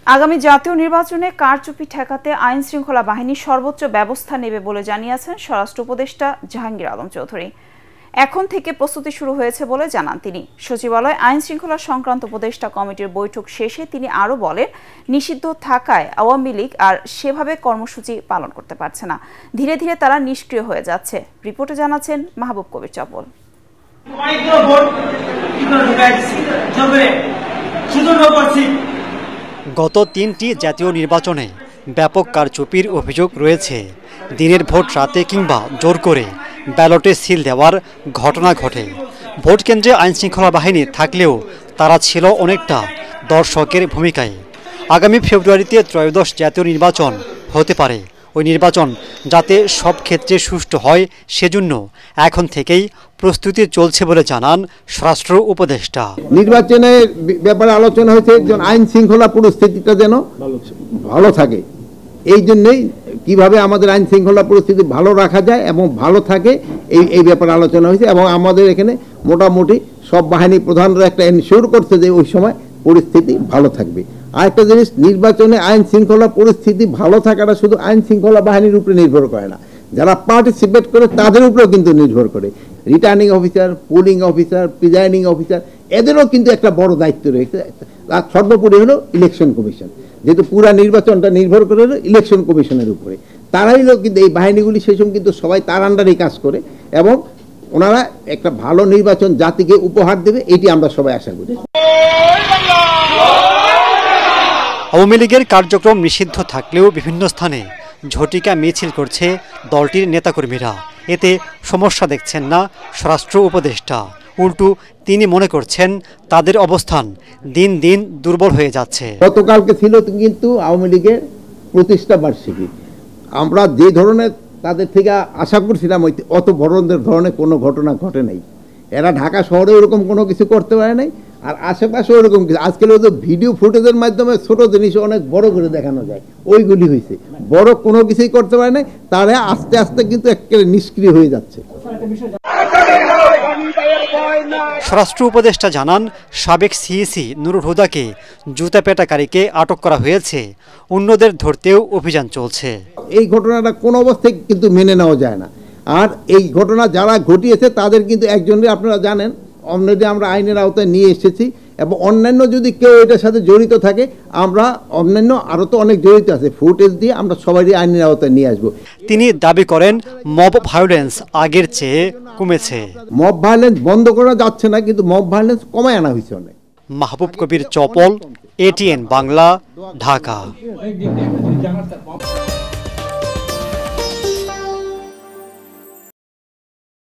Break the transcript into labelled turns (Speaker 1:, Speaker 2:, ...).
Speaker 1: আগামী জাতীয় নির্বাচনে কারচুপি ঠেকাতে আইন শৃঙ্খলা বাহিনী সর্বোচ্চ ব্যবস্থা নেবে বলে জানিয়েছেন স্বরাষ্ট্র উপদেষ্টা জাহাঙ্গীর আলম চৌধুরী। এখন থেকে প্রস্তুতি শুরু হয়েছে বলে জানান তিনি। সচিবালয় আইন শৃঙ্খলা সংক্রান্ত উপদেষ্টা কমিটির বৈঠক শেষে তিনি আরও বলেন, নিষিদ্ধ থাকায় আওয়ামী লীগ আর সেভাবে কর্মসূচি পালন করতে পারছে না। ধীরে ধীরে তারা নিষ্ক্রিয় হয়ে যাচ্ছে। রিপোর্টে জানাচ্ছেন মাহবুব কবির চপল।
Speaker 2: গত 3টি জাতীয় নির্বাচনে ব্যাপক কারচুপির অভিযোগ রয়েছে। দিনের ভোট রাতে কিংবা জোর করে ব্যালটে সিল দেওয়ার ঘটনা ঘটে। ভোট কেন্দ্রে আইনশৃঙ্খলা বাহিনী থাকলেও তারা ছিল অনেকটা দর্শকের ভূমিকায়। আগামী ফেব্রুয়ারিতে ত্রয়োদশ জাতীয় নির্বাচন হতে পারে। ওই নির্বাচন যাতে সব ক্ষেত্রে সুষ্ঠু হয় সেজন্য এখন থেকেই প্রস্তুতি চলছে বলে জানান স্বরাষ্ট্র উপদেষ্টা।
Speaker 3: নির্বাচনের ব্যাপারে আলোচনা হয়েছে একজন আইন শৃঙ্খলা পরিস্থিতিটা যেন ভালো থাকে, এই জন্যই কিভাবে আমাদের আইন শৃঙ্খলা পরিস্থিতি ভালো রাখা যায় এবং ভালো থাকে এই ব্যাপারে আলোচনা হয়েছে। এবং আমাদের এখানে মোটামুটি সব বাহিনী প্রধানরা একটা এনশিওর করছে যে ওই সময় পরিস্থিতি ভালো থাকবে। আরেকটা জিনিস, নির্বাচনে আইন শৃঙ্খলা পরিস্থিতি ভালো থাকাটা শুধু আইন শৃঙ্খলা বাহিনীর উপরে নির্ভর করে না, যারা পার্টিসিপেট করে তাদের উপরেও কিন্তু নির্ভর করে। Returning officer, polling officer, presiding officer, এদেরও কিন্তু একটা বড় দায়িত্ব রয়েছে। আর সর্বোপরি হলো ইলেকশন কমিশন, যেহেতু পুরা নির্বাচনটা নির্ভর করে হলো ইলেকশন কমিশনের উপরে। তারাই কিন্তু এই বাহিনীগুলি সেই সময় কিন্তু সবাই তার আন্ডারেই কাজ করে এবং ওনারা একটা ভালো নির্বাচন জাতিকে উপহার দেবে, এটি আমরা সবাই আশা করি।
Speaker 2: আওয়ামী লীগের কার্যক্রম নিষিদ্ধ থাকলেও বিভিন্ন স্থানে ঝটিকা মিছিল করছে দলটির নেতাকর্মীরা। এতে সমস্যা দেখছেন না স্বরাষ্ট্র উপদেষ্টা। উল্টো তিনি মনে করছেন তাদের অবস্থান দিন দিন দুর্বল হয়ে যাচ্ছে।
Speaker 3: গতকালকে ছিল কিন্তু আওয়ামী লীগের প্রতিষ্ঠা বার্ষিকী। আমরা যে ধরনের তাদের থেকে আশা করছিলাম অত বড় ধরনের কোনো ঘটনা ঘটে নাই। এরা ঢাকা শহরে ওরকম কোনো কিছু করতে পারে নাই, আর আশেপাশে ওরকম কিছু আজকাল তো ভিডিও ফুটেজের মাধ্যমে ছোট জিনিস অনেক বড় করে দেখানো যায়, ওইগুলি হয়েছে। বড় কোনো কিছুই করতে পারে নাই, তারা আস্তে আস্তে কিন্তু একেবারে নিষ্ক্রিয় হয়ে যাচ্ছে।
Speaker 2: স্বরাষ্ট্র উপদেষ্টা জানান, সাবেক সিইসি নুরুল হুদাকে জুতা পেটাকারীকে আটক করা হয়েছে। অন্যদের ধরতেও অভিযান চলছে।
Speaker 3: এই ঘটনাটা কোনো অবস্থায় কিন্তু মেনে নেওয়া যায় না। আর এই ঘটনা যারা ঘটিয়েছে তাদের কিন্তু একজনের আপনারা জানেন অলরেডি আমরা আইনের আওতায় নিয়ে এসেছি, এবং অন্যান্য যদি কেউ এটার সাথে জড়িত থাকে আমরা অন্যান্য আরও তো অনেক জড়িত আছে, ফুটেজ দিয়ে আমরা সবাই আইনের আওতায় নিয়ে আসবো।
Speaker 2: তিনি দাবি করেন মব ভায়োলেন্স আগের চেয়ে কমেছে।
Speaker 3: মব ভায়োলেন্স বন্ধ করা যাচ্ছে না, কিন্তু মব ভায়োলেন্স কমায় আনা হয়েছে অনেক।
Speaker 2: মাহবুব কবির চপল, ATN বাংলা, ঢাকা।